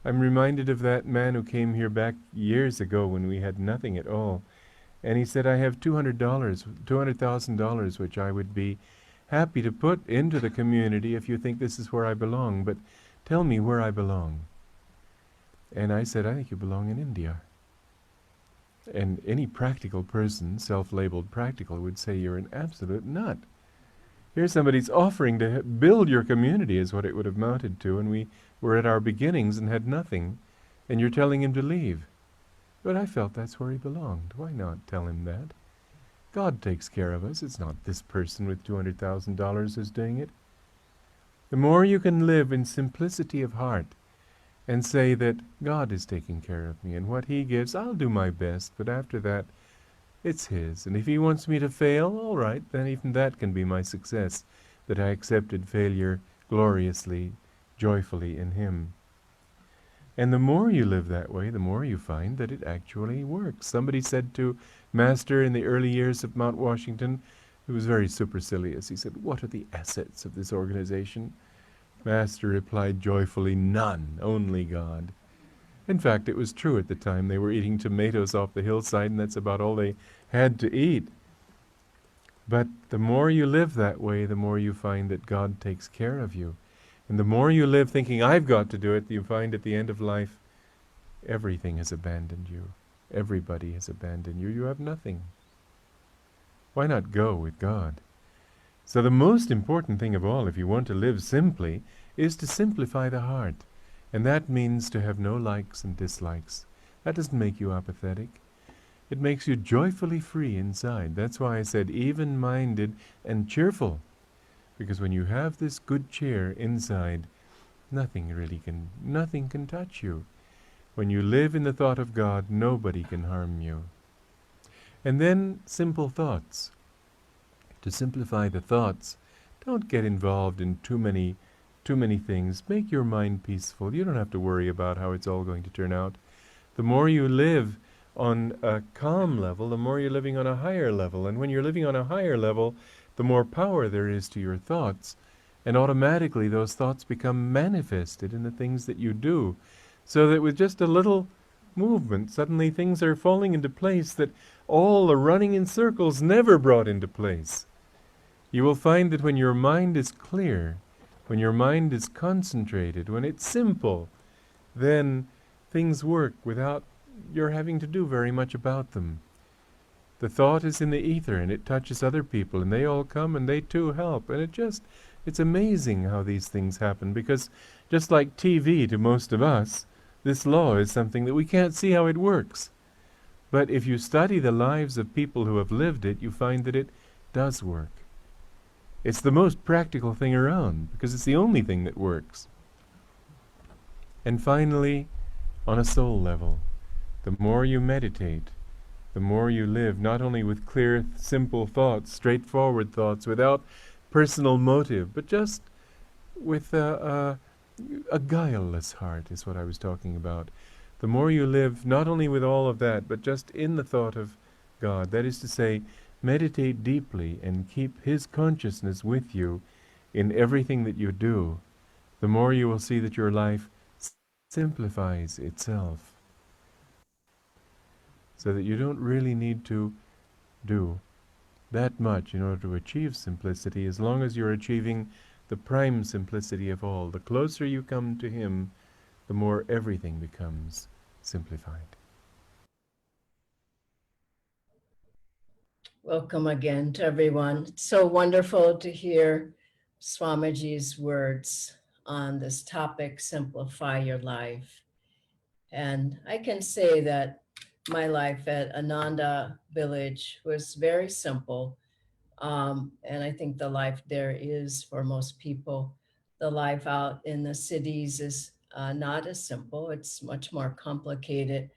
I'm reminded of that man who came here back years ago when we had nothing at all. And he said, I have $200, $200,000, which I would be happy to put into the community if you think this is where I belong. But tell me where I belong. And I said, I think you belong in India. And any practical person, self-labeled practical, would say you're an absolute nut. Here somebody's offering to build your community is what it would have amounted to, and we were at our beginnings and had nothing, and you're telling him to leave. But I felt that's where he belonged. Why not tell him that? God takes care of us. It's not this person with $200,000 who's doing it. The more you can live in simplicity of heart and say that God is taking care of me, and what He gives, I'll do my best, but after that, it's His. And if He wants me to fail, all right, then even that can be my success, that I accepted failure gloriously, joyfully in Him. And the more you live that way, the more you find that it actually works. Somebody said to Master in the early years of Mount Washington, who was very supercilious, he said, what are the assets of this organization? Master replied joyfully, none, only God. In fact, it was true at the time. They were eating tomatoes off the hillside, and that's about all they had to eat. But the more you live that way, the more you find that God takes care of you. And the more you live thinking, I've got to do it, you find at the end of life, everything has abandoned you. Everybody has abandoned you. You have nothing. Why not go with God? So the most important thing of all, if you want to live simply, is to simplify the heart. And that means to have no likes and dislikes. That doesn't make you apathetic. It makes you joyfully free inside. That's why I said even-minded and cheerful. Because when you have this good cheer inside, nothing can touch you. When you live in the thought of God, nobody can harm you. And then simple thoughts. To simplify the thoughts, don't get involved in too many things. Make your mind peaceful. You don't have to worry about how it's all going to turn out. The more you live on a calm level, the more you're living on a higher level. And when you're living on a higher level, the more power there is to your thoughts. And automatically those thoughts become manifested in the things that you do. So that with just a little movement, suddenly things are falling into place that all the running in circles never brought into place. You will find that when your mind is clear, when your mind is concentrated, when it's simple, then things work without your having to do very much about them. The thought is in the ether and it touches other people and they all come and they too help. And it's amazing how these things happen, because just like TV to most of us, this law is something that we can't see how it works. But if you study the lives of people who have lived it, you find that it does work. It's the most practical thing around, because it's the only thing that works. And finally, on a soul level, the more you meditate, the more you live, not only with clear, simple thoughts, straightforward thoughts, without personal motive, but just with a guileless heart is what I was talking about. The more you live, not only with all of that, but just in the thought of God, that is to say, meditate deeply and keep His consciousness with you in everything that you do, the more you will see that your life simplifies itself. So that you don't really need to do that much in order to achieve simplicity, as long as you're achieving the prime simplicity of all. The closer you come to Him, the more everything becomes simplified. Welcome again to everyone. It's so wonderful to hear Swamiji's words on this topic, simplify your life. And I can say that my life at Ananda Village was very simple. And I think the life there is for most people. The life out in the cities is not as simple, it's much more complicated.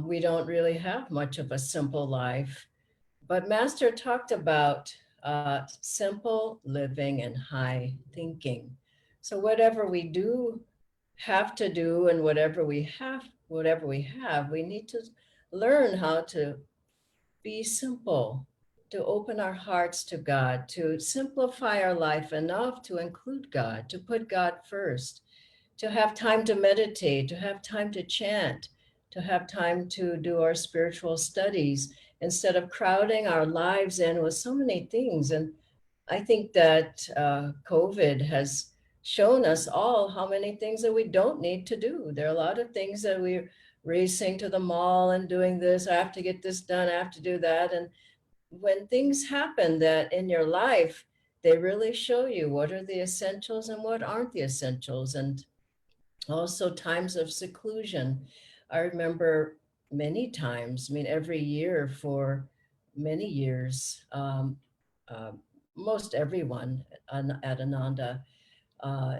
We don't really have much of a simple life. But Master talked about simple living and high thinking. So whatever we do have to do, and whatever we have, we need to learn how to be simple, to open our hearts to God, to simplify our life enough to include God, to put God first. to have time to meditate, to have time to chant, to have time to do our spiritual studies instead of crowding our lives in with so many things. And I think that COVID has shown us all how many things that we don't need to do. There are a lot of things that we're racing to the mall and doing this. I have to get this done. I have to do that. And when things happen that in your life, they really show you what are the essentials and what aren't the essentials. And also times of seclusion. I remember many times, I mean, every year for many years, uh, most everyone at Ananda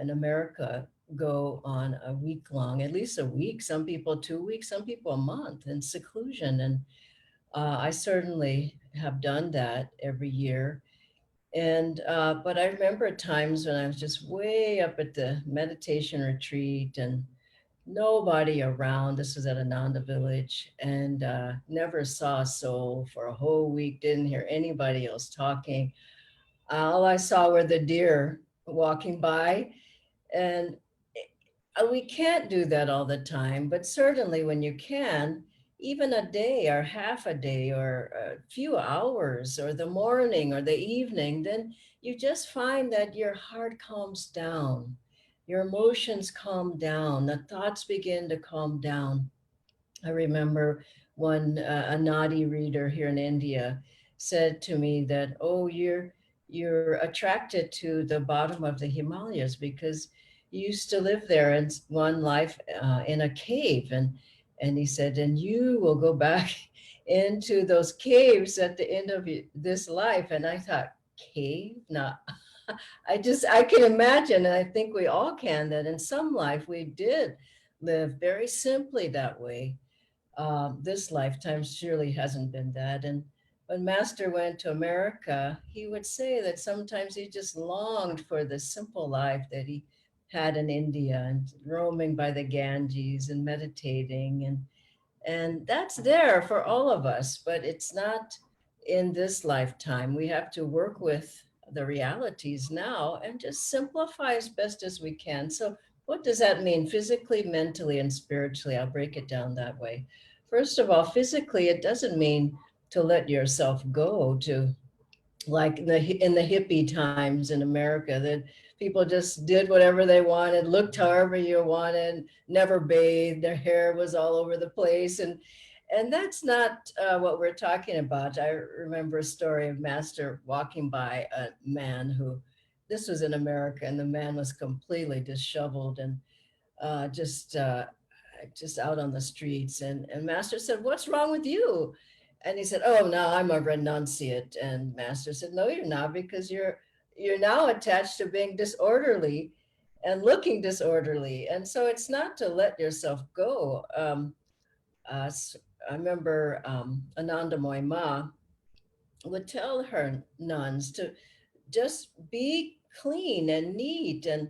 in America go on a week long, at least a week, some people 2 weeks, some people a month in seclusion. And I certainly have done that every year. And but I remember times when I was just way up at the meditation retreat and nobody around. This was at Ananda Village, and never saw a soul for a whole week, didn't hear anybody else talking. All I saw were the deer walking by. And we can't do that all the time, but certainly when you can, even a day or half a day or a few hours or the morning or the evening, then you just find that your heart calms down, your emotions calm down, the thoughts begin to calm down. I remember one a Nadi reader here in India said to me that, "Oh, you're attracted to the bottom of the Himalayas because you used to live there in one life in a cave." And he said, "And you will go back into those caves at the end of this life." And I thought, cave? No, I can imagine, and I think we all can, that in some life we did live very simply that way. This lifetime surely hasn't been that. And when Master went to America, he would say that sometimes he just longed for the simple life that he had in India and roaming by the Ganges and meditating. And that's there for all of us, but it's not in this lifetime. We have to work with the realities now and just simplify as best as we can. So what does that mean physically, mentally, and spiritually? I'll break it down that way. First of all, physically, it doesn't mean to let yourself go to like in the hippie times in America that people just did whatever they wanted, looked however you wanted, never bathed, their hair was all over the place. And that's not what we're talking about. I remember a story of Master walking by a man who, this was in America, and the man was completely disheveled and uh, just uh, just out on the streets. And Master said, "What's wrong with you?" And he said, "Oh, no, I'm a renunciate." And Master said, "No, you're not, because you're now attached to being disorderly and looking disorderly. And so it's not to let yourself go." Uh, I remember Ananda Ma would tell her nuns to just be clean and neat and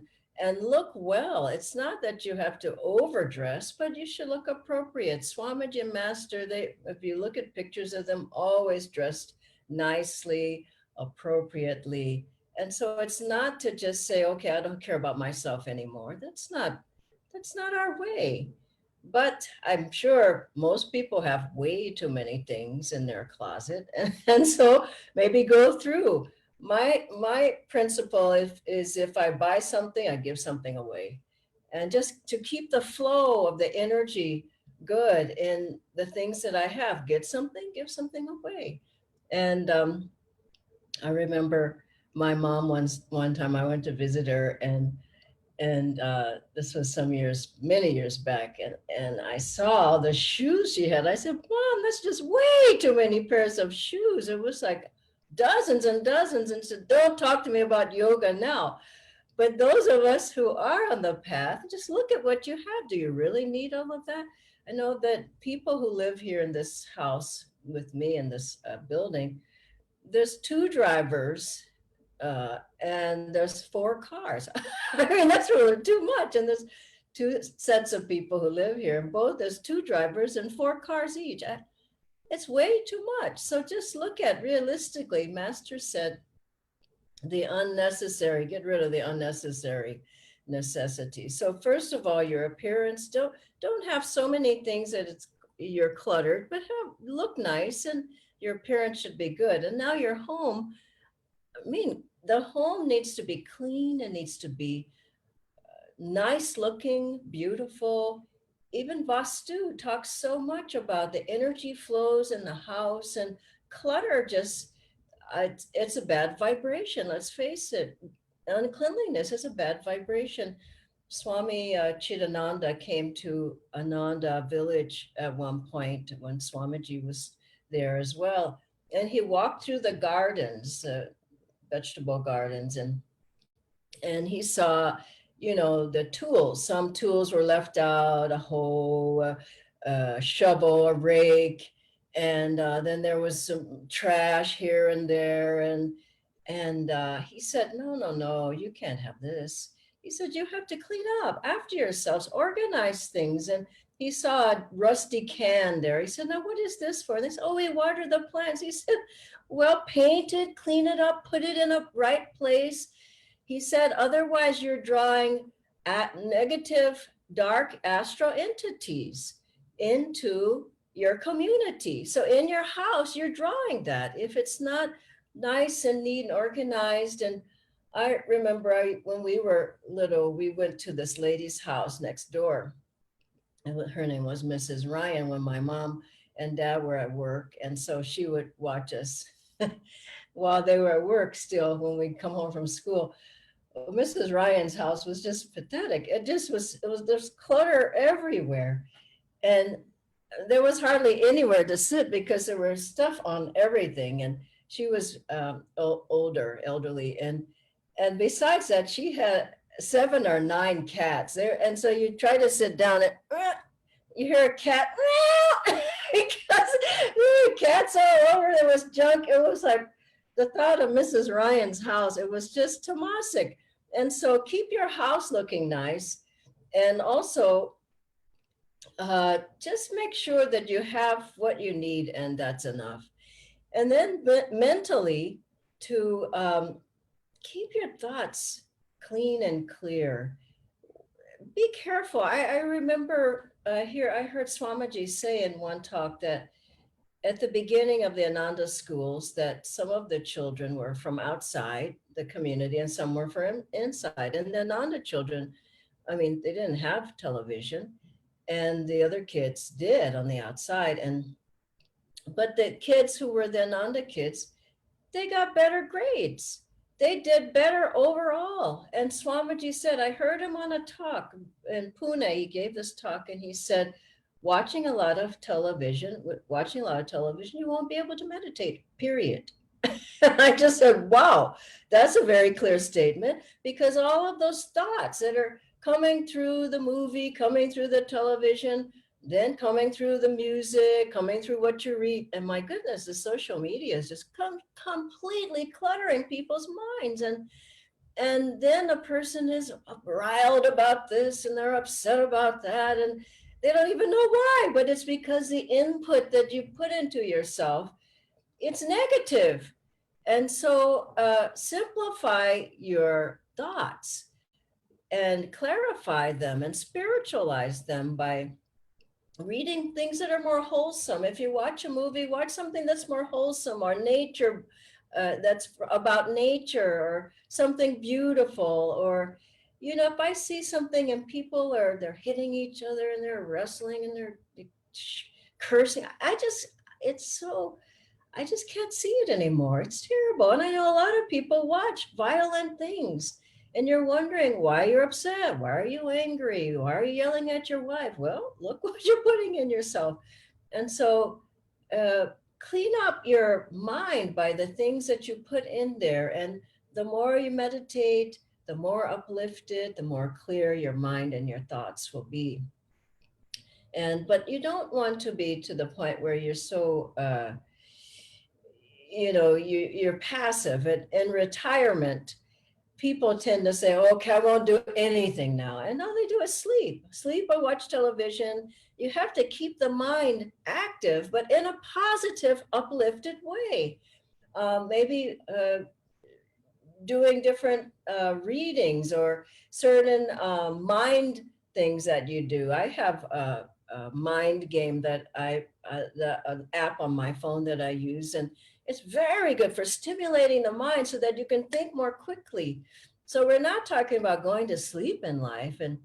look well. It's not that you have to overdress, but you should look appropriate. Swamiji and Master, they, if you look at pictures of them, always dressed nicely, appropriately. And so it's not to just say, "Okay, I don't care about myself anymore." That's not our way. But I'm sure most people have way too many things in their closet. And so maybe go through. My principle is if I buy something, I give something away. And just to keep the flow of the energy good in the things that I have, get something, give something away. And I remember my mom one time I went to visit her, and this was some years, many years back, and I saw the shoes she had. I said, "Mom, that's just way too many pairs of shoes." It was like dozens and dozens, and said, "Don't talk to me about yoga now." But those of us who are on the path, just look at what you have. Do you really need all of that? I know that people who live here in this house with me in this building, there's two drivers and there's four cars. I mean, that's really too much. And there's two sets of people who live here, and both there's two drivers and four cars each. It's way too much. So just look at realistically. Master said, the unnecessary, get rid of the unnecessary. necessities. So first of all, your appearance, don't have so many things that you're cluttered, but look nice, and your appearance should be good. And now your home, I mean, the home needs to be clean, and needs to be nice looking, beautiful. Even Vastu talks so much about the energy flows in the house, and clutter just, it's a bad vibration. Let's face it. Uncleanliness is a bad vibration. Swami Chidananda came to Ananda village at one point when Swamiji was there as well. And he walked through the gardens, vegetable gardens, and he saw, the tools. Some tools were left out, a hoe, a shovel, a rake, and then there was some trash here and there, and he said, no, no, no, you can't have this. He said, you have to clean up after yourselves, organize things. And he saw a rusty can there. He said, now what is this for? And they said, oh, we water the plants. He said, well, paint it, clean it up, put it in a right place. He said, otherwise you're drawing at negative, dark astral entities into your community. So in your house, you're drawing that. If it's not nice and neat and organized. And I remember when we were little, we went to this lady's house next door. And her name was Mrs. Ryan when my mom and dad were at work. And so she would watch us while they were at work still when we'd come home from school. Mrs. Ryan's house was just pathetic. There's clutter everywhere. And there was hardly anywhere to sit because there was stuff on everything. And she was older, elderly. And besides that, she had 7 or 9 cats there. And so you try to sit down and you hear a cat because cats all over. There was junk. It was like the thought of Mrs. Ryan's house. It was just tamasic. And so keep your house looking nice. And also just make sure that you have what you need, and that's enough. And then mentally, to keep your thoughts clean and clear. Be careful. I remember here, I heard Swamiji say in one talk that at the beginning of the Ananda schools, that some of the children were from outside the community and some were from inside. And the Ananda children, I mean, they didn't have television, and the other kids did on the outside. But the kids who were the Ananda kids, they got better grades. They did better overall. And Swamiji said, I heard him on a talk in Pune. He gave this talk and he said, watching a lot of television, you won't be able to meditate, period. And I just said, wow, that's a very clear statement, because all of those thoughts that are coming through the movie, coming through the television, then coming through the music, coming through what you read. And my goodness, the social media is just completely cluttering people's minds. And then a person is riled about this and they're upset about that. And they don't even know why, but it's because the input that you put into yourself, it's negative. And so simplify your thoughts and clarify them and spiritualize them by reading things that are more wholesome. If you watch a movie, watch something that's more wholesome, or nature, that's about nature, or something beautiful. Or, if I see something and people they're hitting each other and they're wrestling and they're cursing, I just can't see it anymore. It's terrible. And I know a lot of people watch violent things. And you're wondering why you're upset. Why are you angry? Why are you yelling at your wife? Well, look what you're putting in yourself. And so clean up your mind by the things that you put in there. And the more you meditate, the more uplifted, the more clear your mind and your thoughts will be. But you don't want to be to the point where you're so, you're passive. In retirement, people tend to say, okay, I won't do anything now. And all they do is sleep or watch television. You have to keep the mind active, but in a positive, uplifted way. Maybe doing different readings or certain mind things that you do. I have a mind game that an app on my phone that I use, and it's very good for stimulating the mind so that you can think more quickly. So we're not talking about going to sleep in life, and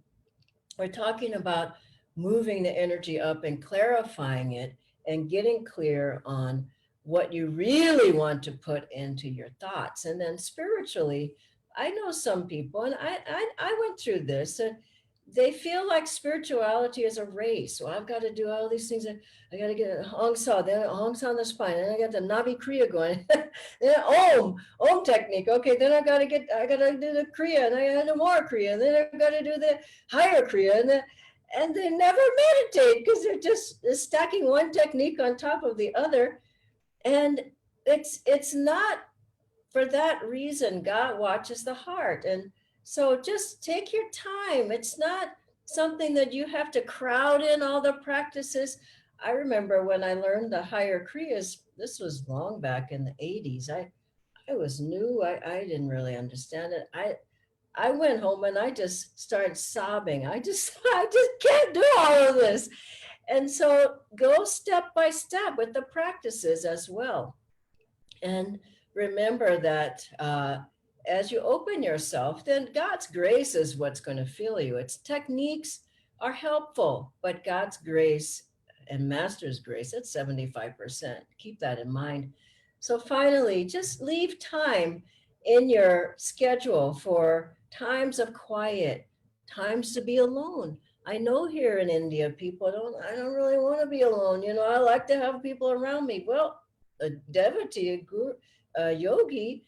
we're talking about moving the energy up and clarifying it and getting clear on what you really want to put into your thoughts. And then spiritually, I know some people, and I went through this, and they feel like spirituality is a race. So I've got to do all these things. I got to get a Hong Sa, then Hong Sa on the spine, and I got the Navi Kriya going, then Om technique. Okay, then I got to do the Kriya, and I got to do more Kriya, and then I got to do the higher Kriya, and they never meditate because they're just stacking one technique on top of the other. And it's not for that reason. God watches the heart. And so just take your time. It's not something that you have to crowd in all the practices. I remember when I learned the higher Kriyas, this was long back in the 80s. I was new. I didn't really understand it. I went home and I just started sobbing. I just can't do all of this. And so go step by step with the practices as well. And remember that as you open yourself, then God's grace is what's going to fill you. Its techniques are helpful, but God's grace and Master's grace, it's 75%. Keep that in mind. So finally, just leave time in your schedule for times of quiet, times to be alone. I know here in India, I don't really want to be alone. I like to have people around me. Well, a devotee, a guru, a yogi,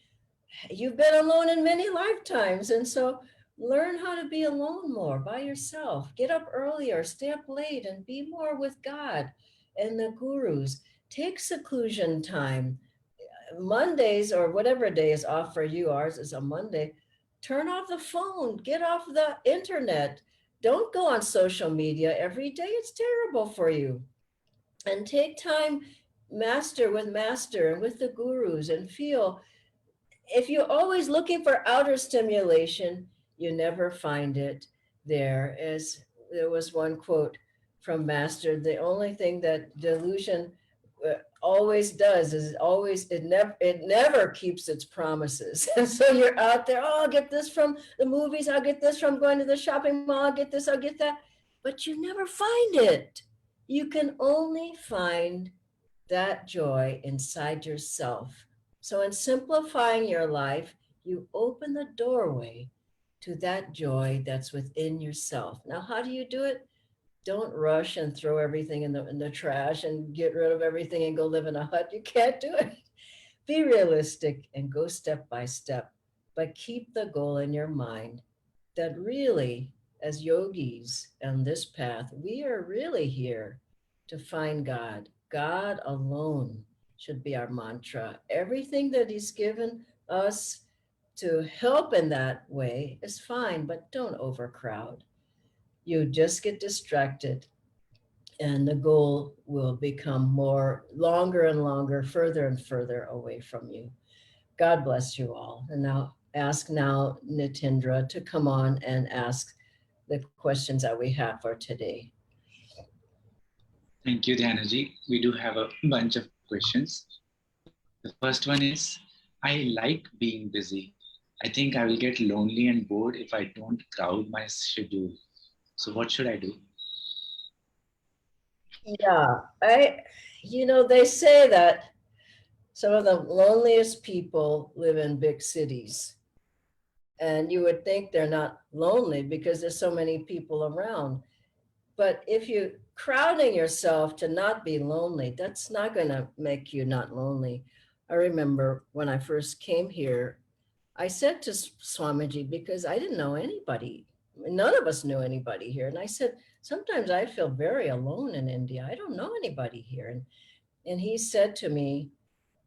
you've been alone in many lifetimes. And so learn how to be alone more by yourself. Get up earlier, stay up late, and be more with God and the gurus. Take seclusion time. Mondays or whatever day is off for you, ours is a Monday. Turn off the phone, get off the internet. Don't go on social media every day. It's terrible for you. And take time master and with the gurus and feel. If you're always looking for outer stimulation, you never find it there. As there was one quote from Master, the only thing that delusion always does is it never keeps its promises. And so you're out there, oh, I'll get this from the movies, I'll get this from going to the shopping mall, I'll get this, I'll get that, but you never find it. You can only find that joy inside yourself. So in simplifying your life, you open the doorway to that joy that's within yourself. Now, how do you do it? Don't rush and throw everything in the trash and get rid of everything and go live in a hut. You can't do it. Be realistic and go step by step, but keep the goal in your mind that really, as yogis on this path, we are really here to find God. God alone should be our mantra. Everything that He's given us to help in that way is fine, but don't overcrowd. You just get distracted and the goal will become longer and longer, further and further away from you. God bless you all. And now ask Nitendra to come on and ask the questions that we have for today. Thank you, Dhyanaji. We do have a bunch of questions. The first one is, I like being busy. I think I will get lonely and bored if I don't crowd my schedule. So what should I do? Yeah, they say that some of the loneliest people live in big cities. And you would think they're not lonely because there's so many people around. But if you crowding yourself to not be lonely, that's not going to make you not lonely. I remember when I first came here, I said to Swamiji, because I didn't know anybody, none of us knew anybody here. And I said, sometimes I feel very alone in India. I don't know anybody here. And he said to me,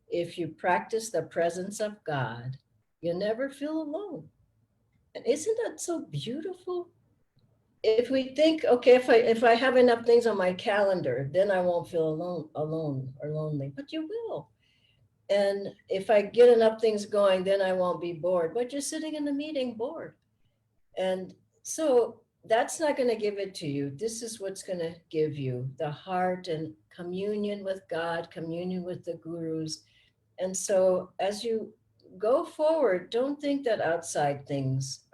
if you practice the presence of God, you never feel alone. And isn't that so beautiful? If we think, okay, if I have enough things on my calendar, then I won't feel alone or lonely, but you will. And if I get enough things going, then I won't be bored. But you're sitting in the meeting bored. And so that's not going to give it to you. This is what's going to give you the heart and communion with God, communion with the gurus. And so as you go forward, don't think that outside things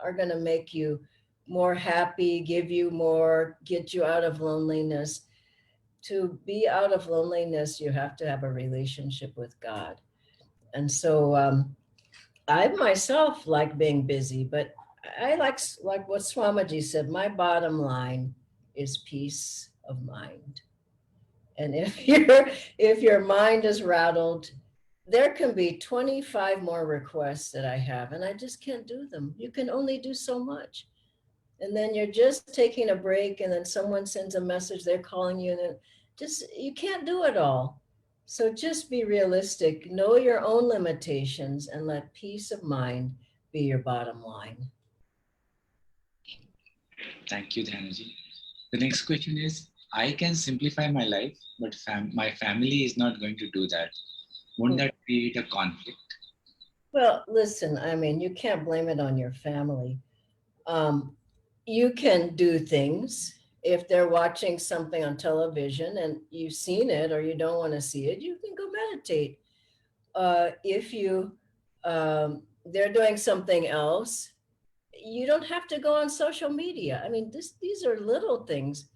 are going to make you more happy, give you more, get you out of loneliness. To be out of loneliness, you have to have a relationship with God. And so I myself like being busy, but I like what Swamiji said, my bottom line is peace of mind. And if your mind is rattled, there can be 25 more requests that I have, and I just can't do them. You can only do so much. And then you're just taking a break, and then someone sends a message, they're calling you, and then just, you can't do it all. So just be realistic, know your own limitations, and let peace of mind be your bottom line. Thank you, Dhanaji. The next question is, I can simplify my life, but my family is not going to do that. Won't that create a conflict? Well, listen, I mean, you can't blame it on your family. You can do things. If they're watching something on television and you've seen it or you don't want to see it, you can go meditate. If they're doing something else, you don't have to go on social media. I mean, these are little things.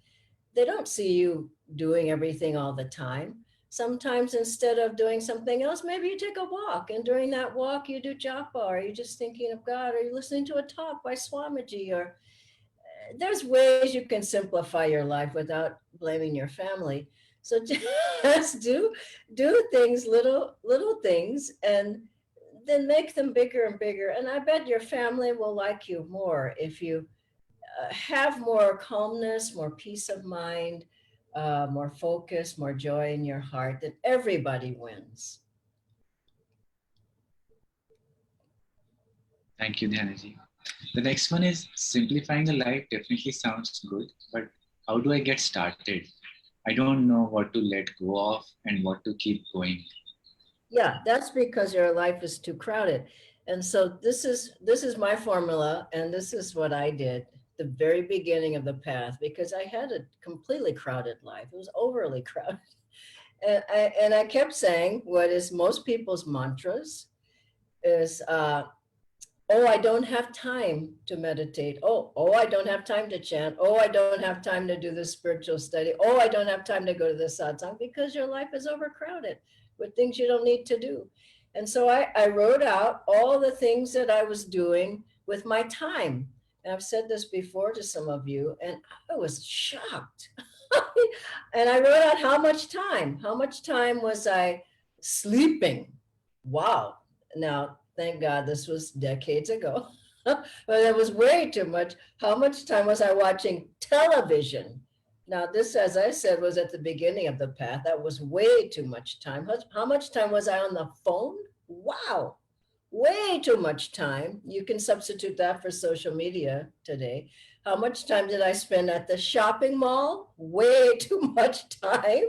They don't see you doing everything all the time. Sometimes instead of doing something else, maybe you take a walk, and during that walk you do japa, or you're just thinking of God, or you're listening to a talk by Swamiji, or there's ways you can simplify your life without blaming your family. So just do things, little things, and then make them bigger and bigger. And I bet your family will like you more if you have more calmness, more peace of mind, more focus, more joy in your heart. That everybody wins. Thank you, Dhanaji. The next one is, simplifying the life definitely sounds good, but how do I get started? I don't know what to let go of and what to keep going. Yeah, that's because your life is too crowded. And so this is my formula, and this is what I did the very beginning of the path, because I had a completely crowded life. It was overly crowded. And I kept saying what is most people's mantras is oh, I don't have time to meditate. Oh, I don't have time to chant. Oh, I don't have time to do this spiritual study. Oh, I don't have time to go to the satsang, because your life is overcrowded with things you don't need to do. And so I wrote out all the things that I was doing with my time. And I've said this before to some of you, and I was shocked. And I wrote out how much time was I sleeping? Wow. Now, thank God this was decades ago, but it was way too much. How much time was I watching television? Now, this, as I said, was at the beginning of the path. That was way too much time. How much time was I on the phone? Wow, way too much time. You can substitute that for social media today. How much time did I spend at the shopping mall? Way too much time.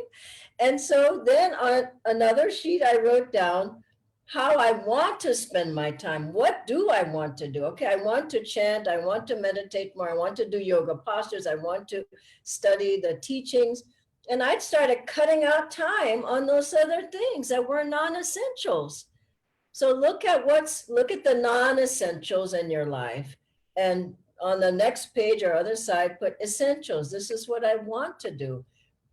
And so then on another sheet, I wrote down how I want to spend my time. What do I want to do? Okay, I want to chant. I want to meditate more. I want to do yoga postures. I want to study the teachings. And I started cutting out time on those other things that were non-essentials. So look at the non-essentials in your life. And on the next page or other side, put essentials. This is what I want to do.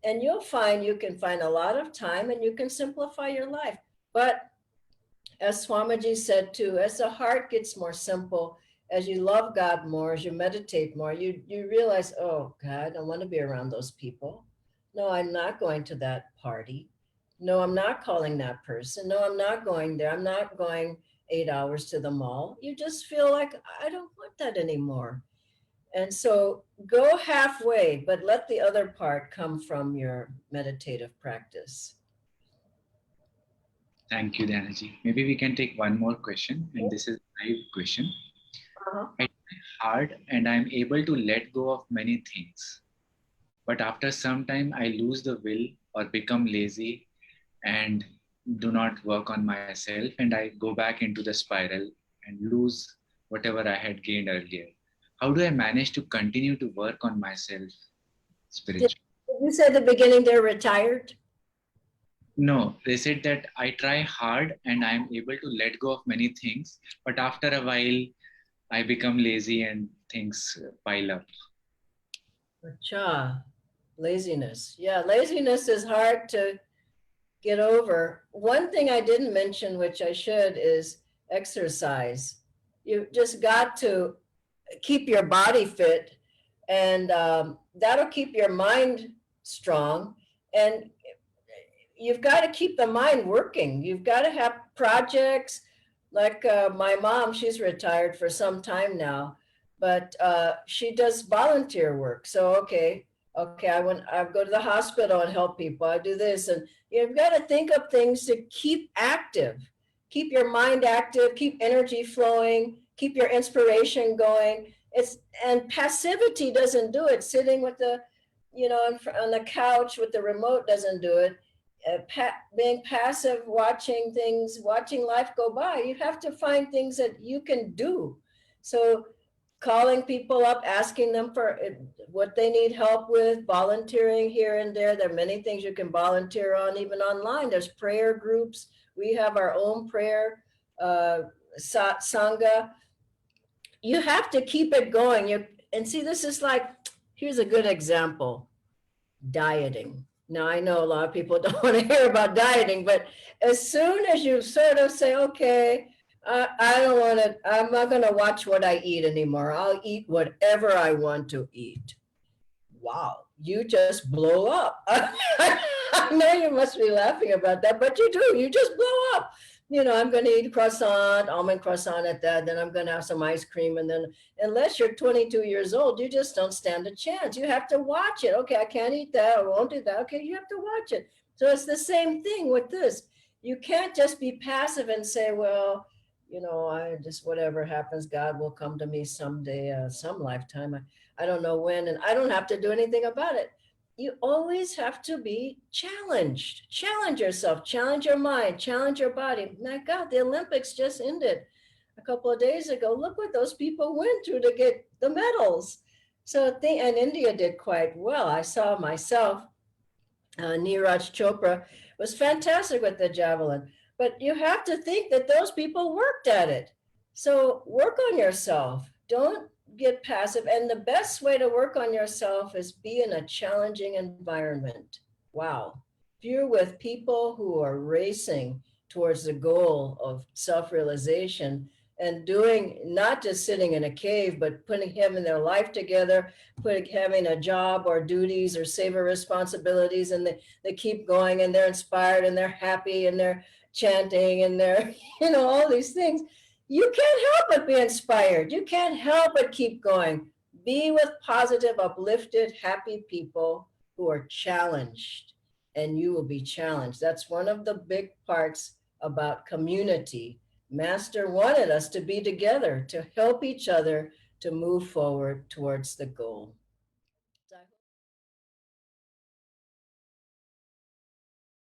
And you'll find you can find a lot of time, and you can simplify your life. But as Swamiji said too, as the heart gets more simple, as you love God more, as you meditate more, you realize, oh God, I don't want to be around those people. No, I'm not going to that party. No, I'm not calling that person. No, I'm not going there. I'm not going 8 hours to the mall. You just feel like, I don't want that anymore. And so go halfway, but let the other part come from your meditative practice. Thank you, Dhanaji. Maybe we can take one more question, and this is a live question. I try hard and I'm able to let go of many things. But after some time, I lose the will or become lazy, and do not work on myself, and I go back into the spiral and lose whatever I had gained earlier. How do I manage to continue to work on myself Did, spiritually? did you say at the beginning they're retired? No, they said that I try hard and I'm able to let go of many things, but after a while, I become lazy and things pile up. Acha, laziness. Yeah, laziness is hard to get over. One thing I didn't mention, which I should, is exercise. You just got to keep your body fit, and that'll keep your mind strong. And you've got to keep the mind working. You've got to have projects like my mom, she's retired for some time now, but she does volunteer work. So, okay, I go to the hospital and help people. I do this. And you've got to think of things to keep active, keep your mind active, keep energy flowing, keep your inspiration going. And passivity doesn't do it. Sitting with on the couch with the remote doesn't do it. Being passive, watching things, watching life go by, you have to find things that you can do. So calling people up, asking them for what they need help with, volunteering here and there. There are many things you can volunteer on, even online. There's prayer groups. We have our own prayer Sangha. You have to keep it going. And see, this is like, here's a good example. Dieting. Now, I know a lot of people don't want to hear about dieting, but as soon as you sort of say, okay, I don't want to, I'm not going to watch what I eat anymore. I'll eat whatever I want to eat. Wow, you just blow up. I know you must be laughing about that, but you do. You just blow up. I'm going to eat croissant, almond croissant at that. Then I'm going to have some ice cream. And then, unless you're 22 years old, you just don't stand a chance. You have to watch it. Okay, I can't eat that. I won't do that. Okay, you have to watch it. So it's the same thing with this. You can't just be passive and say, well, I just, whatever happens, God will come to me someday, some lifetime. I don't know when, and I don't have to do anything about it. You always have to be challenged. Challenge yourself, challenge your mind, challenge your body. My God, the Olympics just ended a couple of days ago. Look what those people went through to get the medals. So and India did quite well. I saw myself, Neeraj Chopra was fantastic with the javelin. But you have to think that those people worked at it. So work on yourself. Don't get passive. And the best way to work on yourself is be in a challenging environment. Wow. If you're with people who are racing towards the goal of self-realization and doing, not just sitting in a cave, but having their life together, having a job or duties or savor responsibilities, and they keep going and they're inspired and they're happy and they're chanting and they're, all these things. You can't help but be inspired. You can't help but keep going. Be with positive, uplifted, happy people who are challenged, and you will be challenged. That's one of the big parts about community. Master wanted us to be together, to help each other to move forward towards the goal.